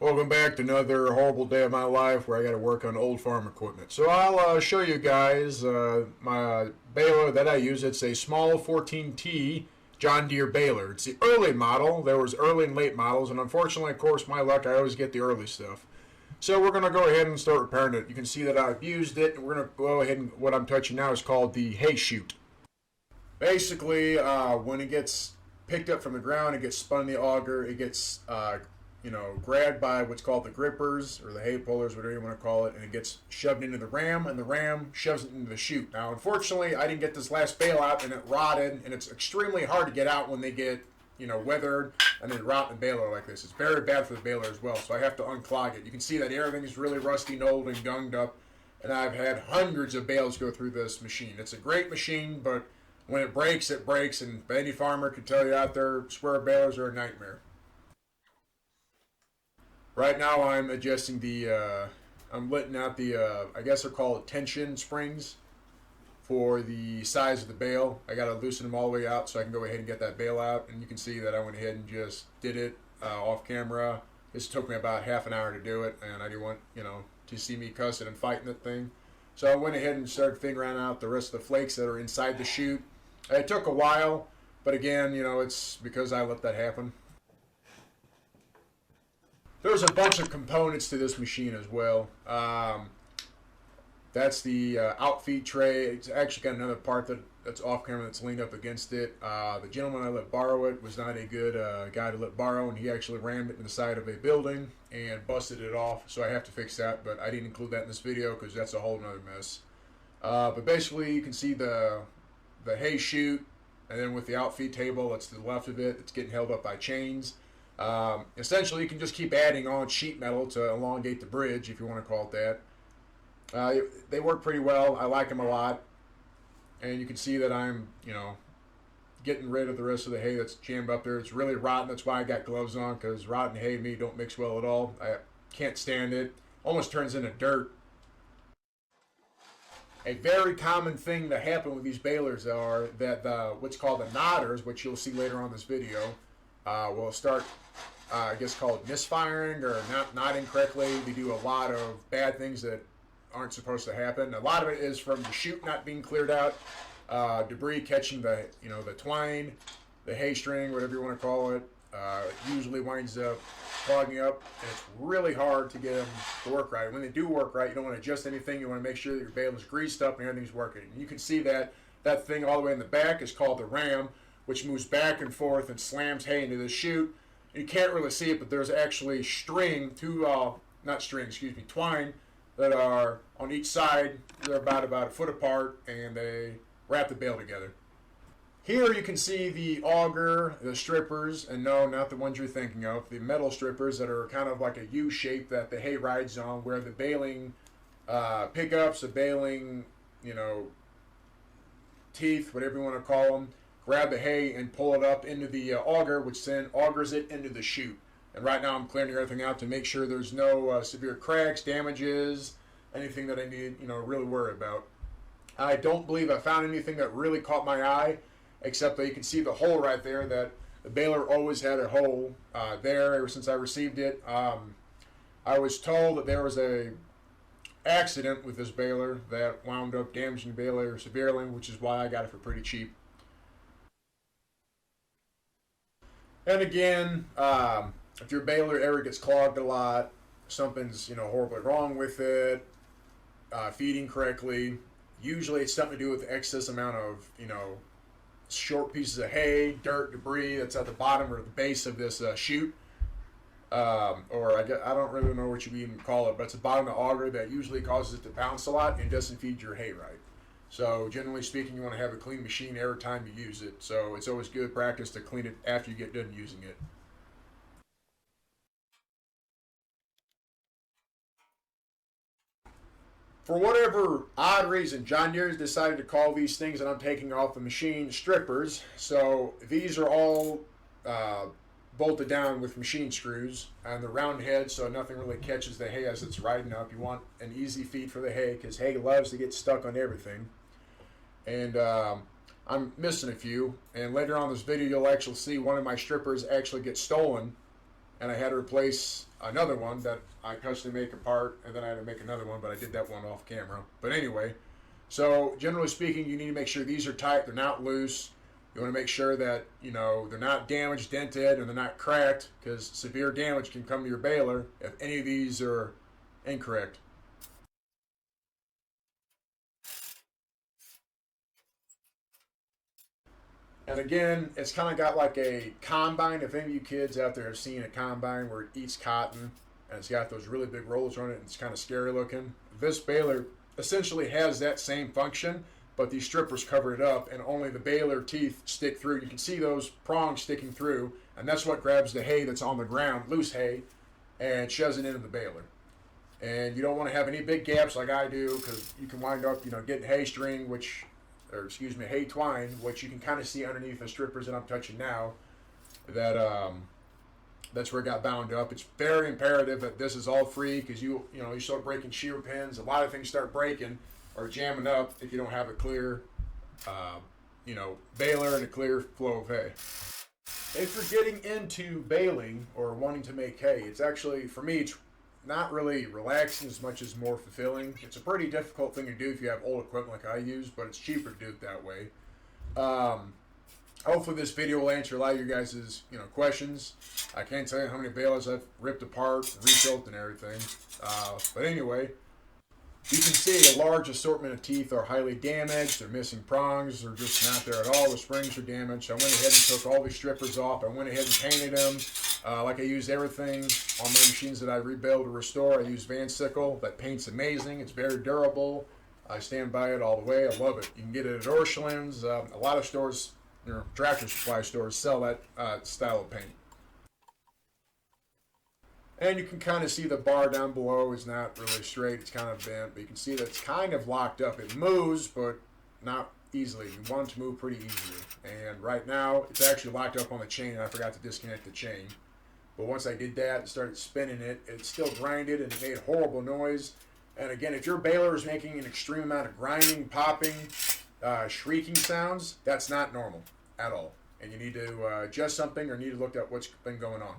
Welcome back to another horrible day of my life where I got to work on old farm equipment. So I'll show you guys my baler that I use. It's a small 14T John Deere baler. It's the early model. There was early and late models, and unfortunately, of course, my luck, I always get the early stuff. So we're going to go ahead and start repairing it. You can see that I've used it, and we're going to go ahead and what I'm touching now is called the hay chute. Basically, when it gets picked up from the ground, it gets spun in the auger, it gets grabbed by what's called the grippers or the hay pullers, whatever you want to call it, and it gets shoved into the ram, and the ram shoves it into the chute. Now, unfortunately, I didn't get this last bale out, and it rotted, and it's extremely hard to get out when they get, weathered, and they rot in the baler like this. It's very bad for the baler as well, so I have to unclog it. You can see that everything is really rusty and old and gunged up, and I've had hundreds of bales go through this machine. It's a great machine, but when it breaks, and any farmer can tell you out there, square balers are a nightmare. Right now I'm adjusting I'm letting out the, I guess they're called tension springs for the size of the bale. I got to loosen them all the way out so I can go ahead and get that bale out. And you can see that I went ahead and just did it off camera. This took me about half an hour to do it, and I didn't want, to see me cussing and fighting that thing. So I went ahead and started figuring out the rest of the flakes that are inside the chute. It took a while, but again, it's because I let that happen. There's a bunch of components to this machine as well. That's the outfeed tray. It's actually got another part that's off camera that's leaned up against it. The gentleman I let borrow it was not a good guy to let borrow, and he actually rammed it in the side of a building and busted it off, so I have to fix that, but I didn't include that in this video because that's a whole nother mess. But basically, you can see the hay chute, and then with the outfeed table that's to the left of it, it's getting held up by chains. Essentially, you can just keep adding on sheet metal to elongate the bridge, if you want to call it that. They work pretty well. I like them a lot. And you can see that I'm, getting rid of the rest of the hay that's jammed up there. It's really rotten. That's why I got gloves on, because rotten hay and me don't mix well at all. I can't stand it. Almost turns into dirt. A very common thing that happen with these balers are that what's called the knotters, which you'll see later on in this video, will start, I guess, called misfiring or not knotting correctly. They do a lot of bad things that aren't supposed to happen. A lot of it is from the chute not being cleared out, debris catching the twine, the hay string, whatever you want to call it. Usually winds up clogging up, and it's really hard to get them to work right. When they do work right, you don't want to adjust anything. You want to make sure that your bale is greased up and everything's working. And you can see that thing all the way in the back is called the ram, which moves back and forth and slams hay into the chute. You can't really see it, but there's actually twine that are on each side. They're about a foot apart, and they wrap the bale together. Here you can see the auger, the strippers, and no, not the ones you're thinking of, the metal strippers that are kind of like a U shape that the hay rides on, where the baling pickups, the baling, teeth, whatever you want to call them, grab the hay and pull it up into the auger, which then augers it into the chute. And right now I'm clearing everything out to make sure there's no severe cracks, damages, anything that I need, really worry about. I don't believe I found anything that really caught my eye, except that you can see the hole right there, that the baler always had a hole there ever since I received it. I was told that there was a accident with this baler that wound up damaging the baler severely, which is why I got it for pretty cheap. And again, if your baler ever gets clogged a lot, something's horribly wrong with it, feeding correctly. Usually it's something to do with the excess amount of short pieces of hay, dirt, debris that's at the bottom or the base of this chute. Or I don't really know what you even call it, but it's the bottom of the auger that usually causes it to bounce a lot and doesn't feed your hay right. So generally speaking, you want to have a clean machine every time you use it. So it's always good practice to clean it after you get done using it. For whatever odd reason, John Deere has decided to call these things that I'm taking off the machine strippers. So these are all bolted down with machine screws on the round head, so nothing really catches the hay as it's riding up. You want an easy feed for the hay, because hay loves to get stuck on everything. And I'm missing a few, and later on in this video you'll actually see one of my strippers actually get stolen and I had to replace another one that I custom make apart, and then I had to make another one, but I did that one off camera. But anyway, so generally speaking, you need to make sure these are tight, they're not loose. You want to make sure that, you know, they're not damaged, dented, and they're not cracked, because severe damage can come to your baler if any of these are incorrect. And again, it's kind of got like a combine. If any of you kids out there have seen a combine where it eats cotton and it's got those really big rollers on it and it's kind of scary looking, this baler essentially has that same function, but these strippers cover it up and only the baler teeth stick through. You can see those prongs sticking through, and that's what grabs the hay that's on the ground, loose hay, and shoves it into the baler. And you don't want to have any big gaps like I do, because you can wind up, you know, getting hay string, hay twine, which you can kind of see underneath the strippers that I'm touching now. That's where it got bound up. It's very imperative that this is all free, because you start breaking shear pins. A lot of things start breaking or jamming up if you don't have a clear, baler and a clear flow of hay. If you're getting into baling or wanting to make hay, it's actually, for me, it's not really relaxing as much as more fulfilling. It's a pretty difficult thing to do if you have old equipment like I use, but it's cheaper to do it that way. Hopefully this video will answer a lot of your guys' questions. I can't tell you how many balers I've ripped apart, rebuilt, and everything. But anyway, you can see a large assortment of teeth are highly damaged. They're missing prongs. They're just not there at all. The springs are damaged. I went ahead and took all these strippers off. I went ahead and painted them. Like I used everything on my machines that I rebuild or restore. I use Van Sickle. That paint's amazing. It's very durable. I stand by it all the way. I love it. You can get it at Orscheln's. A lot of stores, tractor supply stores, sell that style of paint. And you can kind of see the bar down below is not really straight. It's kind of bent, but you can see that it's kind of locked up. It moves, but not easily. You want it to move pretty easily. And right now, it's actually locked up on the chain, and I forgot to disconnect the chain. But once I did that and started spinning it, it still grinded, and it made horrible noise. And again, if your baler is making an extreme amount of grinding, popping, shrieking sounds, that's not normal at all. And you need to adjust something or need to look at what's been going on.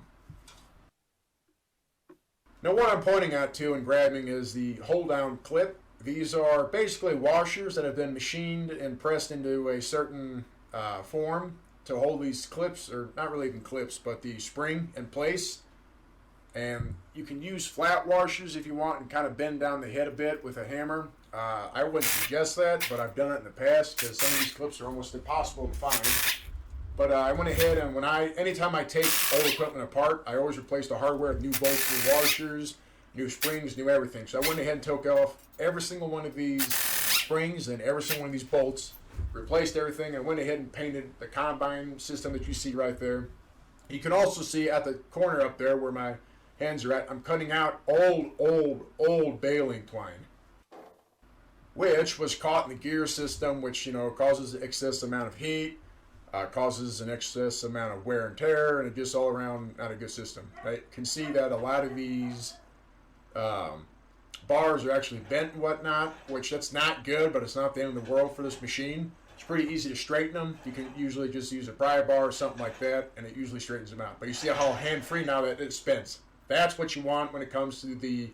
Now what I'm pointing at too and grabbing is the hold down clip. These are basically washers that have been machined and pressed into a certain form to hold these clips, or not really even clips, but the spring in place. And you can use flat washers if you want and kind of bend down the head a bit with a hammer. I wouldn't suggest that, but I've done it in the past because some of these clips are almost impossible to find. But I went ahead and anytime I take old equipment apart, I always replace the hardware with new bolts, new washers, new springs, new everything. So I went ahead and took off every single one of these springs and every single one of these bolts, replaced everything, and went ahead and painted the combine system that you see right there. You can also see at the corner up there where my hands are at, I'm cutting out old baling twine, which was caught in the gear system, which causes excess amount of heat. Causes an excess amount of wear and tear, and it just all around not a good system. I can see that a lot of these bars are actually bent and whatnot, which that's not good, but it's not the end of the world for this machine. It's pretty easy to straighten them. You can usually just use a pry bar or something like that, and it usually straightens them out. But you see how hand-free now that it spins. That's what you want when it comes to the,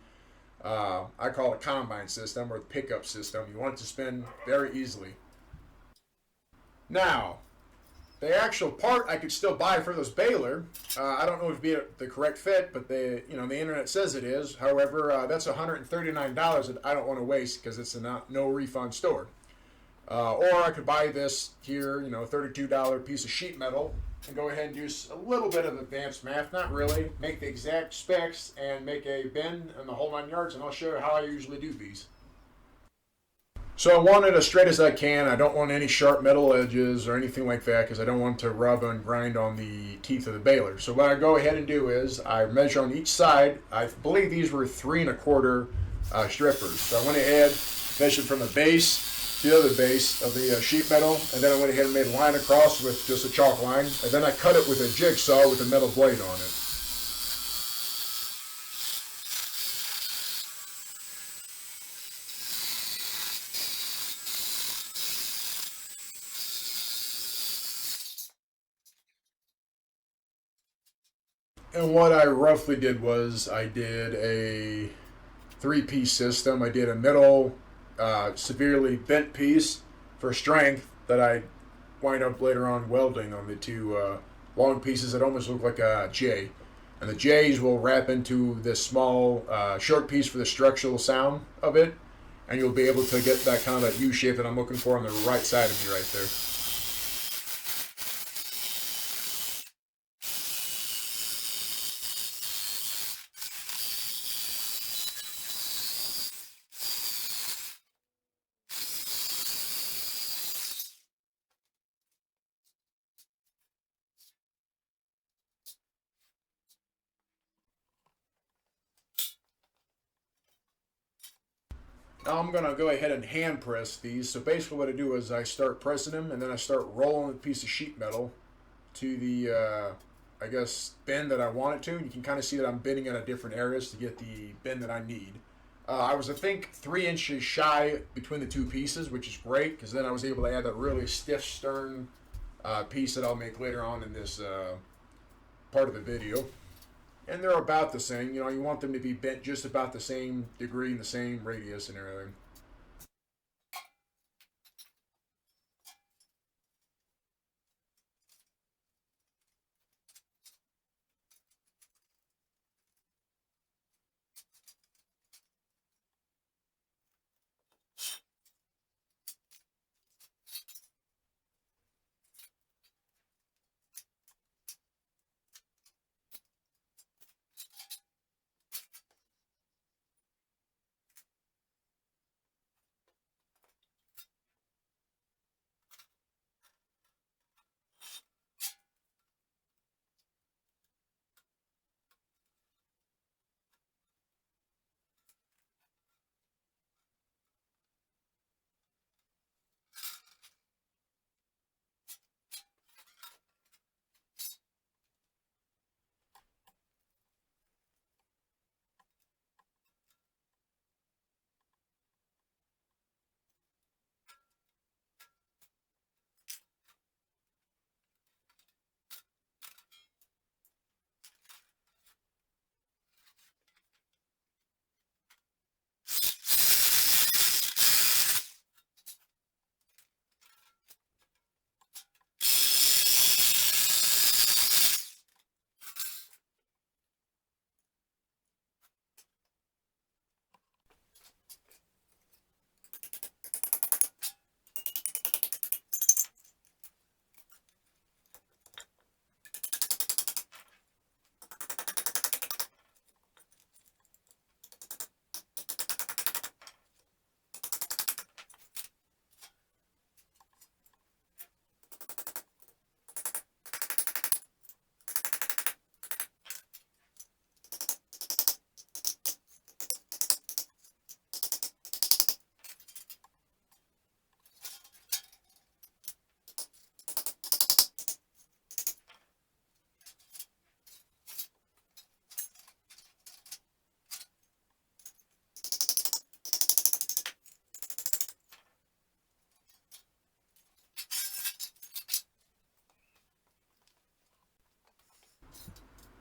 I call it combine system or the pickup system. You want it to spin very easily. Now, the actual part I could still buy for this baler. I don't know if it'd be the correct fit, but the internet says it is. However, that's $139 that I don't want to waste because it's a no refund store. Or I could buy this here, $32 piece of sheet metal and go ahead and do a little bit of advanced math, not really, make the exact specs and make a bin and the whole 9 yards, and I'll show you how I usually do these. So I want it as straight as I can. I don't want any sharp metal edges or anything like that because I don't want to rub and grind on the teeth of the baler. So what I go ahead and do is I measure on each side. I believe these were 3 1/4 strippers. So I went ahead, measured from the base to the other base of the sheet metal, and then I went ahead and made a line across with just a chalk line, and then I cut it with a jigsaw with a metal blade on it. And what I roughly did was I did a three-piece system. I did a middle severely bent piece for strength that I wind up later on welding on the two long pieces that almost look like a J. And the J's will wrap into this small short piece for the structural sound of it, and you'll be able to get that kind of that U shape that I'm looking for on the right side of me right there. Now I'm going to go ahead and hand press these. So basically what I do is I start pressing them and then I start rolling a piece of sheet metal to the, I guess, bend that I want it to. And you can kind of see that I'm bending at different areas to get the bend that I need. I was, I think, 3 inches shy between the two pieces, which is great because then I was able to add that really stiff stern piece that I'll make later on in this part of the video. And they're about the same. You know, you want them to be bent just about the same degree and the same radius and everything.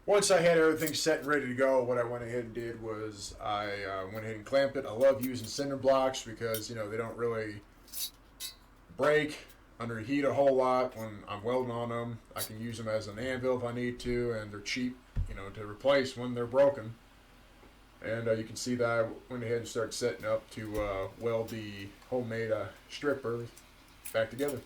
Once I had everything set and ready to go, what I went ahead and did was I went ahead and clamped it. I love using cinder blocks because, you know, they don't really break under heat a whole lot when I'm welding on them. I can use them as an anvil if I need to, and they're cheap, you know, to replace when they're broken. And you can see that I went ahead and started setting up to weld the homemade stripper back together.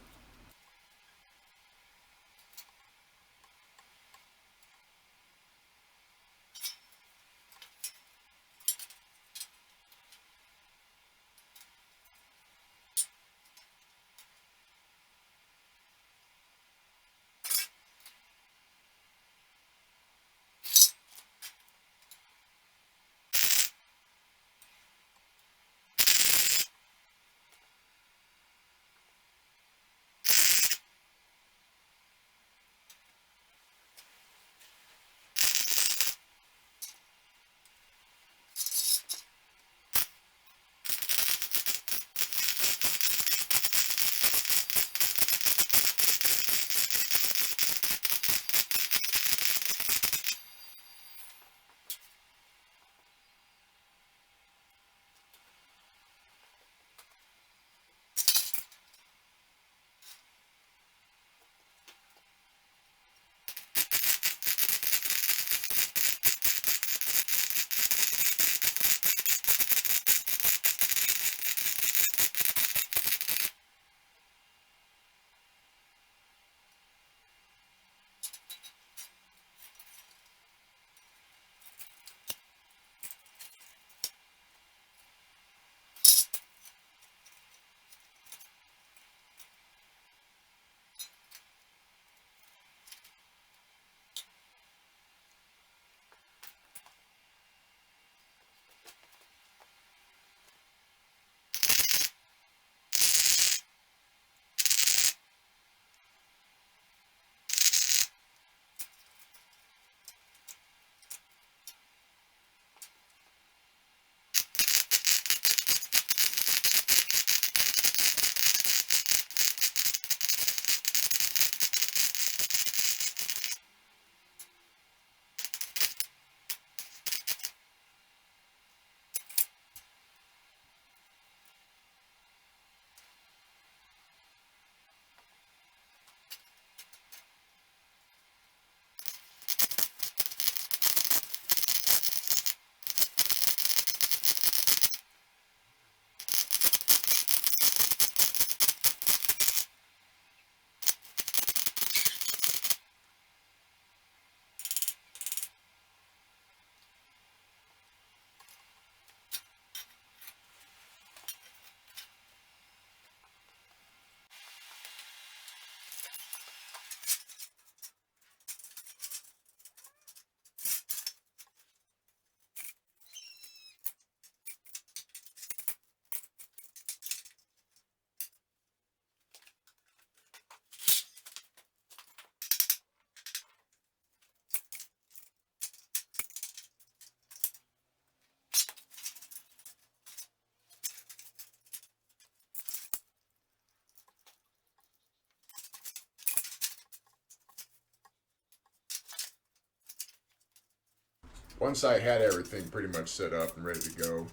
once I had everything pretty much set up and ready to go,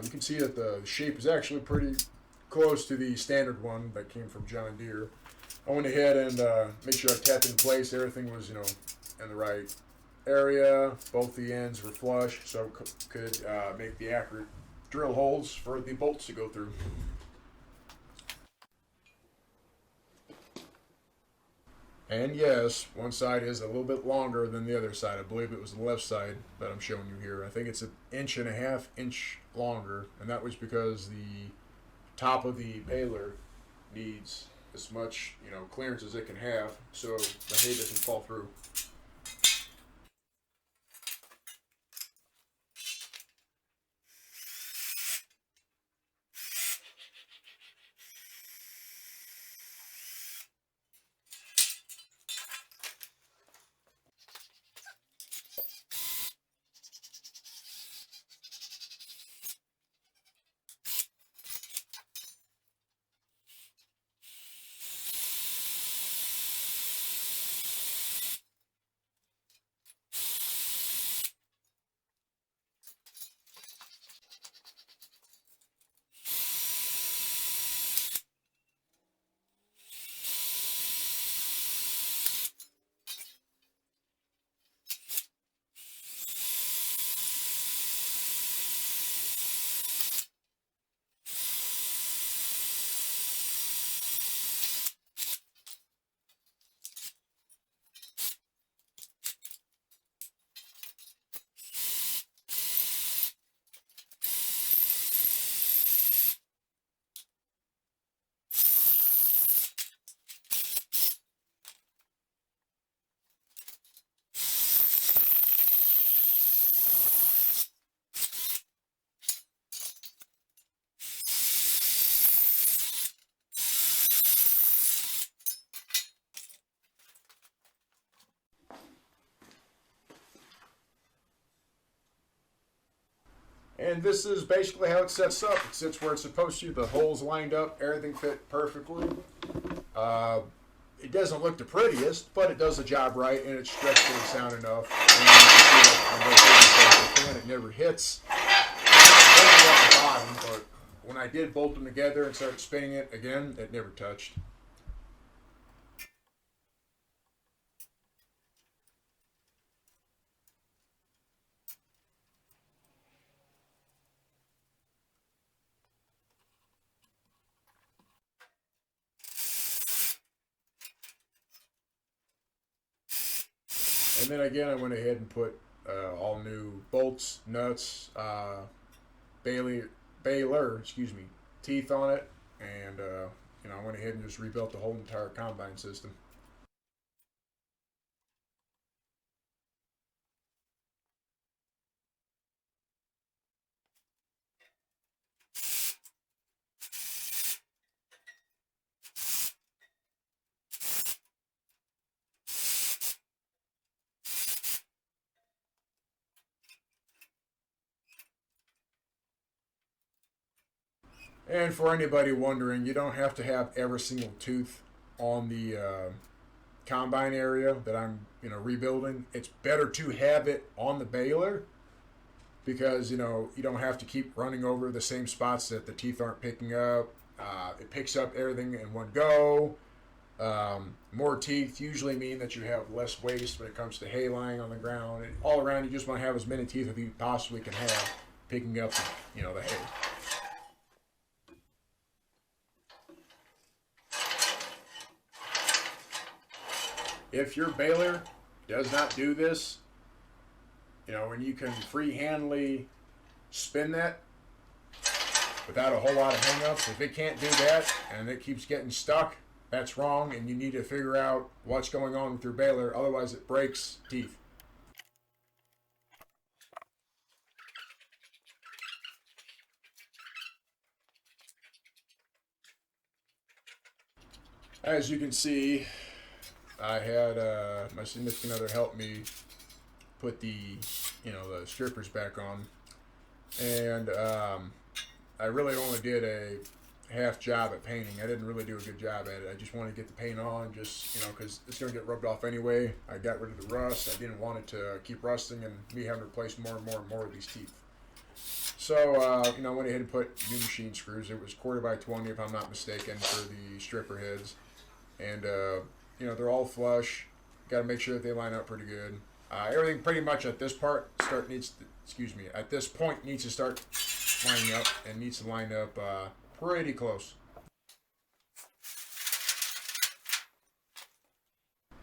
you can see that the shape is actually pretty close to the standard one that came from John Deere. I went ahead and made sure I tapped in place. Everything was, in the right area. Both the ends were flush, so could make the accurate drill holes for the bolts to go through. And yes, one side is a little bit longer than the other side. I believe it was the left side that I'm showing you here. I think it's 1.5 inches longer, and that was because the top of the baler needs as much, clearance as it can have, so the hay doesn't fall through. And this is basically how it sets up. It sits where it's supposed to. The holes lined up, everything fit perfectly. It doesn't look the prettiest, but it does the job right, and it's stretched and sound enough. And you can see that I'm rotating so it never hits. At the bottom, but when I did bolt them together and started spinning it again, it never touched. And then again, I went ahead and put all new bolts, nuts, Baler, teeth on it, and I went ahead and just rebuilt the whole entire combine system. And for anybody wondering, you don't have to have every single tooth on the combine area that I'm rebuilding. It's better to have it on the baler because you don't have to keep running over the same spots that the teeth aren't picking up. It picks up everything in one go. More teeth usually mean that you have less waste when it comes to hay lying on the ground. And all around, you just want to have as many teeth as you possibly can have picking up the hay. If your baler does not do this, when you can free-handedly spin that without a whole lot of hang-ups, if it can't do that and it keeps getting stuck, that's wrong, and you need to figure out what's going on with your baler, otherwise it breaks teeth. As you can see, I had my significant other help me put the strippers back on, and I really only did a half job at painting. I didn't really do a good job at it. I just wanted to get the paint on, just, you know, because it's going to get rubbed off anyway. I got rid of the rust. I didn't want it to keep rusting and me having to replace more and more and more of these teeth. So, you know, I went ahead and put new machine screws. It was 1/4x20 if I'm not mistaken for the stripper heads. And, you know, they're all flush. Got to make sure that they line up pretty good. Everything pretty much at this part at this point needs to start lining up and needs to line up pretty close.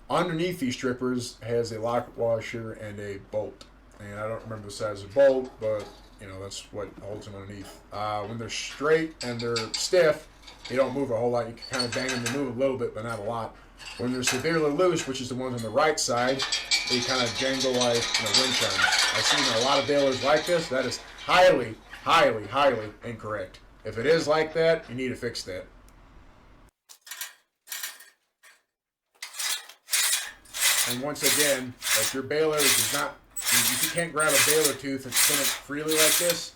Underneath these strippers has a lock washer and a bolt. And I don't remember the size of the bolt, but you know, that's what holds them underneath. When they're straight and they're stiff, they don't move a whole lot. You can kind of bang them to move a little bit, but not a lot. When they're severely loose, which is the ones on the right side, they kind of jangle like, you know, wind chimes. I've seen a lot of balers like this. That is highly, highly, highly incorrect. If it is like that, you need to fix that. And once again, if your baler does not, if you can't grab a baler tooth and spin it freely like this,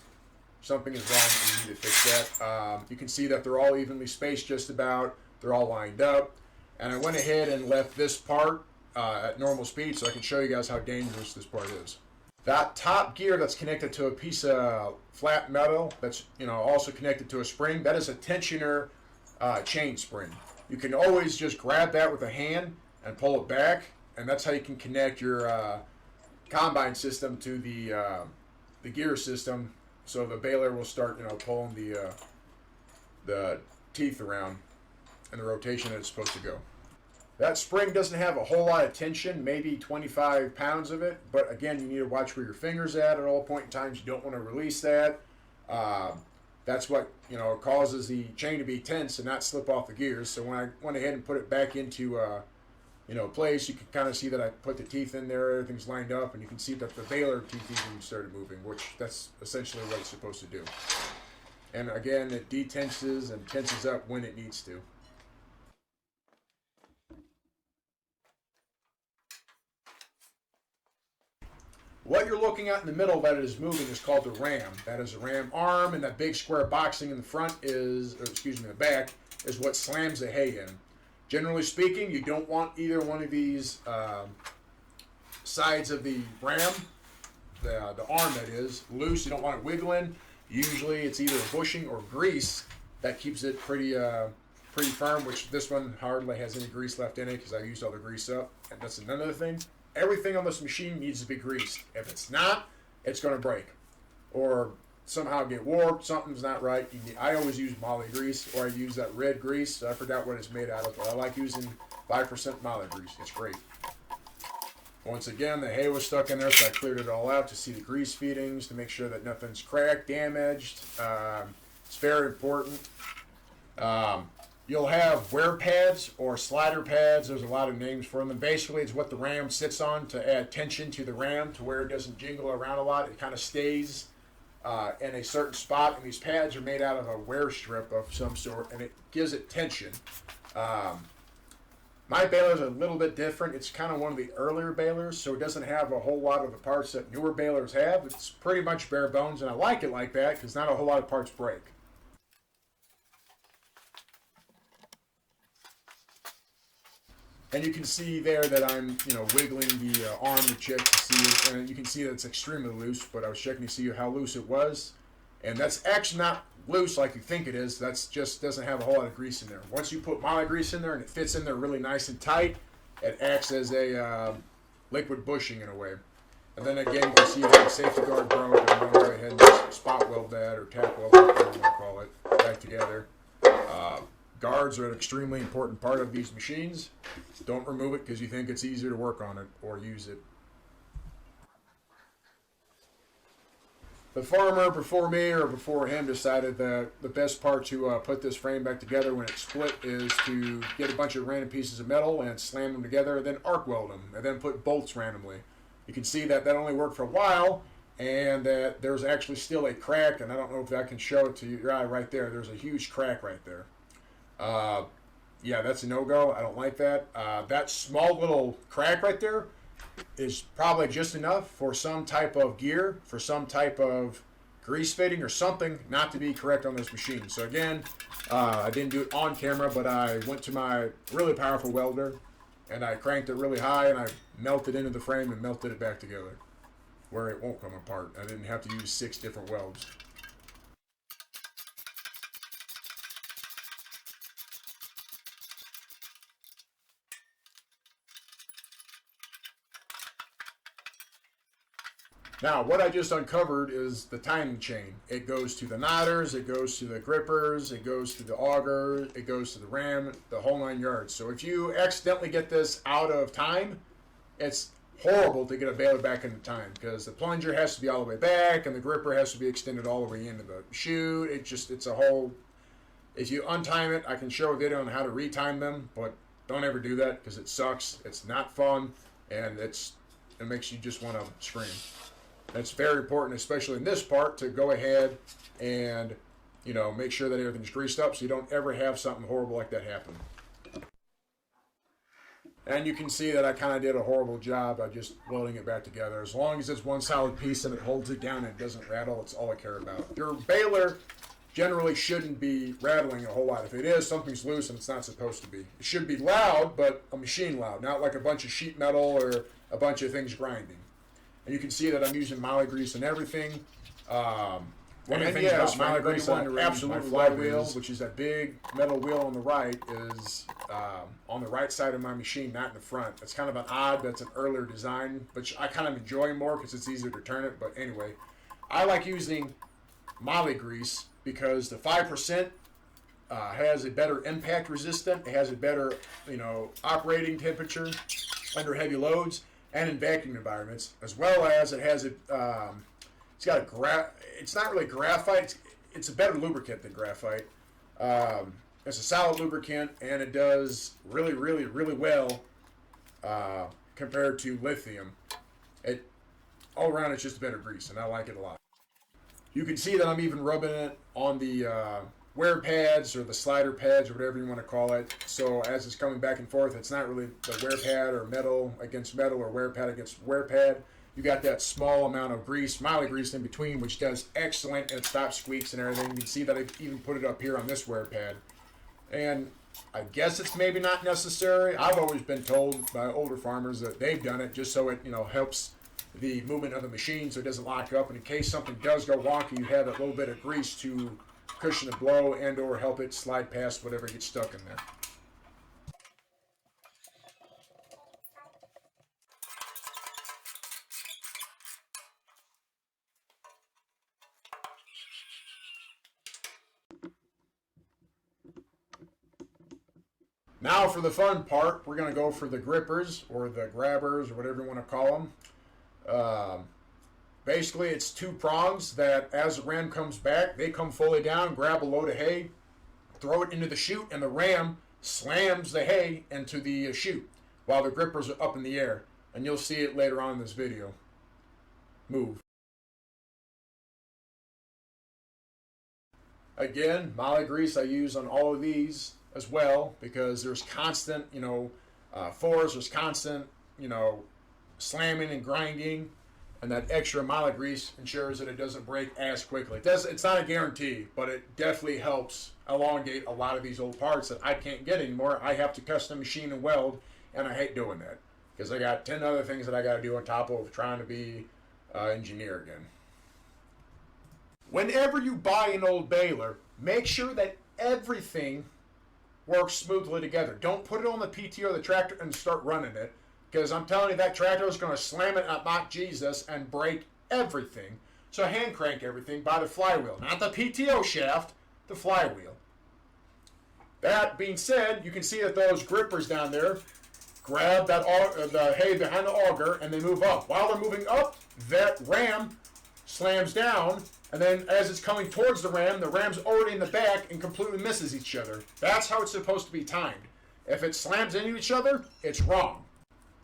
something is wrong and you need to fix that. You can see that they're all evenly spaced just about. They're all lined up. And I went ahead and left this part at normal speed so I can show you guys how dangerous this part is. That top gear that's connected to a piece of flat metal that's, you know, also connected to a spring, that is a tensioner chain spring. You can always just grab that with a hand and pull it back, and that's how you can connect your combine system to the gear system, so the baler will start, you know, pulling the teeth around in the rotation that it's supposed to go. That spring doesn't have a whole lot of tension, maybe 25 pounds of it, but again, you need to watch where your finger's at all point in times. You don't want to release that. That's what, you know, causes the chain to be tense and not slip off the gears. So when I went ahead and put it back into you know, place, you can kind of see that I put the teeth in there, everything's lined up, and you can see that the baler teeth even started moving, which that's essentially what it's supposed to do. And again, it detenses and tenses up when it needs to. What you're looking at in the middle that is moving is called the ram. That is a ram arm, and that big square boxing in the front is, or excuse me, the back, is what slams the hay in. Generally speaking, you don't want either one of these sides of the ram, the arm that is, loose. You don't want it wiggling. Usually it's either bushing or grease that keeps it pretty firm, which this one hardly has any grease left in it because I used all the grease up. And that's another thing. Everything on this machine needs to be greased. If it's not, it's going to break or somehow get warped. Something's not right. I always use moly grease, or I use that red grease. I forgot what it's made out of, but I like using 5% moly grease. It's great. Once again, the hay was stuck in there, so I cleared it all out to see the grease feedings to make sure that nothing's cracked, damaged. It's very important. You'll have wear pads or slider pads. There's a lot of names for them. Basically, it's what the ram sits on to add tension to the ram to where it doesn't jingle around a lot. It kind of stays in a certain spot, and these pads are made out of a wear strip of some sort, and it gives it tension. My baler is a little bit different. It's kind of one of the earlier balers, so it doesn't have a whole lot of the parts that newer balers have. It's pretty much bare bones, and I like it like that because not a whole lot of parts break. And you can see there that I'm, you know, wiggling the arm to check to see it, and you can see that it's extremely loose, but I was checking to see how loose it was. And that's actually not loose like you think it is. That's just doesn't have a whole lot of grease in there. Once you put moly grease in there and it fits in there really nice and tight, it acts as a liquid bushing in a way. And then again, you can see that the safety guard broke, and I'm going to go ahead and just spot weld that, or tack weld, whatever you want to call it, back together. Guards are an extremely important part of these machines. Don't remove it because you think it's easier to work on it or use it. The farmer before me or before him decided that the best part to put this frame back together when it's split is to get a bunch of random pieces of metal and slam them together and then arc weld them and then put bolts randomly. You can see that that only worked for a while, and that there's actually still a crack, and I don't know if I can show it to your eye right there. There's a huge crack right there. Yeah, that's a no-go. I don't like that. That small little crack right there is probably just enough for some type of gear, for some type of grease fitting or something not to be correct on this machine. So again, I didn't do it on camera, but I went to my really powerful welder and I cranked it really high and I melted into the frame and melted it back together where it won't come apart. I didn't have to use 6 different welds. Now, what I just uncovered is the timing chain. It goes to the knotters, it goes to the grippers, it goes to the auger, it goes to the ram, the whole 9 yards. So if you accidentally get this out of time, it's horrible to get a baler back into time because the plunger has to be all the way back and the gripper has to be extended all the way into the chute. It's a whole, if you untime it, I can show a video on how to retime them, but don't ever do that because it sucks. It's not fun and it makes you just want to scream. That's very important, especially in this part, to go ahead and, you know, make sure that everything's greased up so you don't ever have something horrible like that happen. And you can see that I kind of did a horrible job by just welding it back together. As long as it's one solid piece and it holds it down and it doesn't rattle, it's all I care about. Your baler generally shouldn't be rattling a whole lot. If it is, something's loose and it's not supposed to be. It should be loud, but a machine loud, not like a bunch of sheet metal or a bunch of things grinding. And you can see that I'm using moly grease and everything. One of the things about moly grease on absolute flywheel, which is that big metal wheel on the right, is on the right side of my machine, not in the front. It's kind of an odd, that's an earlier design, but I kind of enjoy more because it's easier to turn it. But anyway, I like using moly grease because the 5% has a better impact resistant. It has a better, you know, operating temperature under heavy loads and in vacuum environments, as well as it has it's got it's not really graphite, it's a better lubricant than graphite. It's a solid lubricant and it does really well compared to lithium. All around it's just a better grease and I like it a lot. You can see that I'm even rubbing it on the wear pads or the slider pads or whatever you want to call it. So as it's coming back and forth, it's not really the wear pad or metal against metal or wear pad against wear pad. You got that small amount of grease, moly grease in between, which does excellent and it stops squeaks and everything. You can see that I've even put it up here on this wear pad. And I guess it's maybe not necessary. I've always been told by older farmers that they've done it just so it, you know, helps the movement of the machine so it doesn't lock up. And in case something does go wonky, you have a little bit of grease to cushion the blow and or help it slide past whatever gets stuck in there. Now for the fun part, we're going to go for the grippers or the grabbers or whatever you want to call them. Basically, it's 2 prongs that as the ram comes back, they come fully down, grab a load of hay, throw it into the chute, and the ram slams the hay into the chute while the grippers are up in the air. And you'll see it later on in this video. Move. Again, moly grease I use on all of these as well because there's constant, you know, force, there's constant, you know, slamming and grinding. And that extra moly grease ensures that it doesn't break as quickly. It's not a guarantee, but it definitely helps elongate a lot of these old parts that I can't get anymore. I have to custom machine and weld, and I hate doing that because I got 10 other things that I got to do on top of trying to be an engineer again. Whenever you buy an old baler, make sure that everything works smoothly together. Don't put it on the PT or the tractor and start running it. Because I'm telling you, that tractor is going to slam it at mock Jesus and break everything. So hand crank everything by the flywheel. Not the PTO shaft, the flywheel. That being said, you can see that those grippers down there grab that the hay behind the auger and they move up. While they're moving up, that ram slams down. And then as it's coming towards the ram's already in the back and completely misses each other. That's how it's supposed to be timed. If it slams into each other, it's wrong.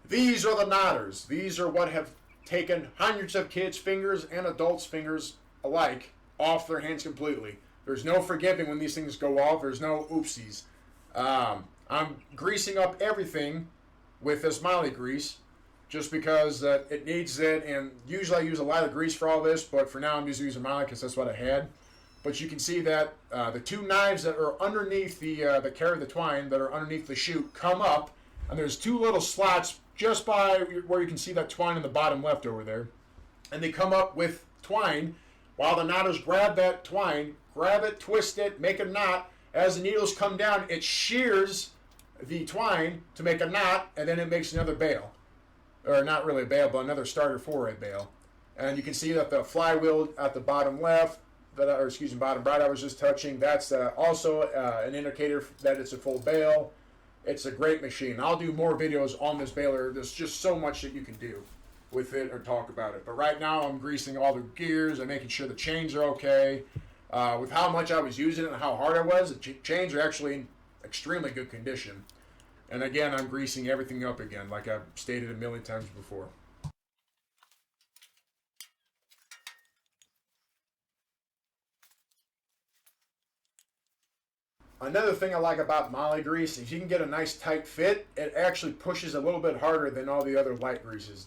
These are the knotters. These are what have taken hundreds of kids' fingers and adults' fingers alike off their hands completely. There's no forgiving when these things go off. There's no oopsies. I'm greasing up everything with this moly grease just because it needs it. And usually I use a lot of grease for all this, but for now I'm just using mine because that's what I had. But you can see that the two knives that are underneath the carry the twine that are underneath the chute come up, and there's two little slots just by where you can see that twine in the bottom left over there, and they come up with twine. While the knotters grab that twine, grab it, twist it, make a knot. As the needles come down, it shears the twine to make a knot, and then it makes another bale, or not really a bale, but another starter for a bale. And you can see that the flywheel at the bottom left, bottom right I was just touching, that's also an indicator that it's a full bale. It's a great machine. I'll do more videos on this baler. There's just so much that you can do with it or talk about it. But right now I'm greasing all the gears and making sure the chains are okay. With how much I was using it and how hard I was, the chains are actually in extremely good condition. And again, I'm greasing everything up again, like I've stated a million times before. Another thing I like about moly grease is you can get a nice tight fit. It actually pushes a little bit harder than all the other light greases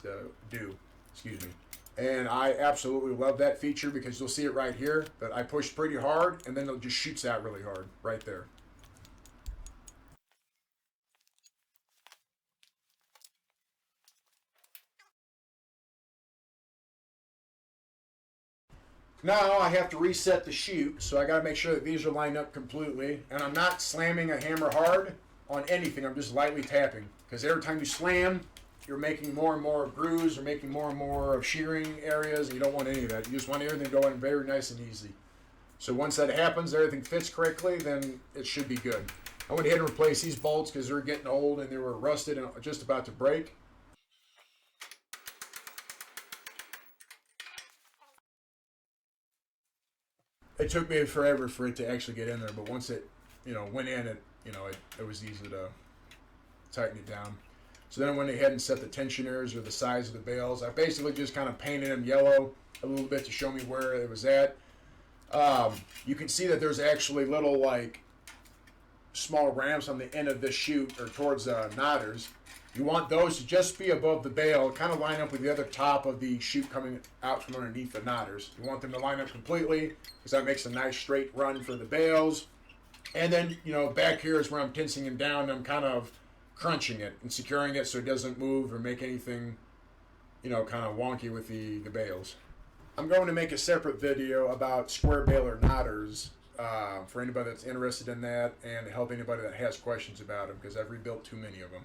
do. Excuse me. And I absolutely love that feature because you'll see it right here that I push pretty hard and then it just shoots out really hard right there. Now I have to reset the chute, so I got to make sure that these are lined up completely. And I'm not slamming a hammer hard on anything. I'm just lightly tapping, because every time you slam, you're making more and more grooves, or making more and more of shearing areas, and you don't want any of that. You just want everything to go in very nice and easy. So once that happens, everything fits correctly, then it should be good. I went ahead and replaced these bolts because they're getting old and they were rusted and just about to break. It took me forever for it to actually get in there, but once it, went in, it was easy to tighten it down. So then I went ahead and set the tensioners or the size of the bales. I basically just kind of painted them yellow a little bit to show me where it was at. You can see that there's actually little small ramps on the end of this chute or towards the knotters. You want those to just be above the bale, kind of line up with the other top of the chute coming out from underneath the knotters. You want them to line up completely because that makes a nice straight run for the bales. And then, back here is where I'm tensing them down. I'm kind of crunching it and securing it so it doesn't move or make anything, kind of wonky with the bales. I'm going to make a separate video about square baler knotters for anybody that's interested in that and to help anybody that has questions about them because I've rebuilt too many of them.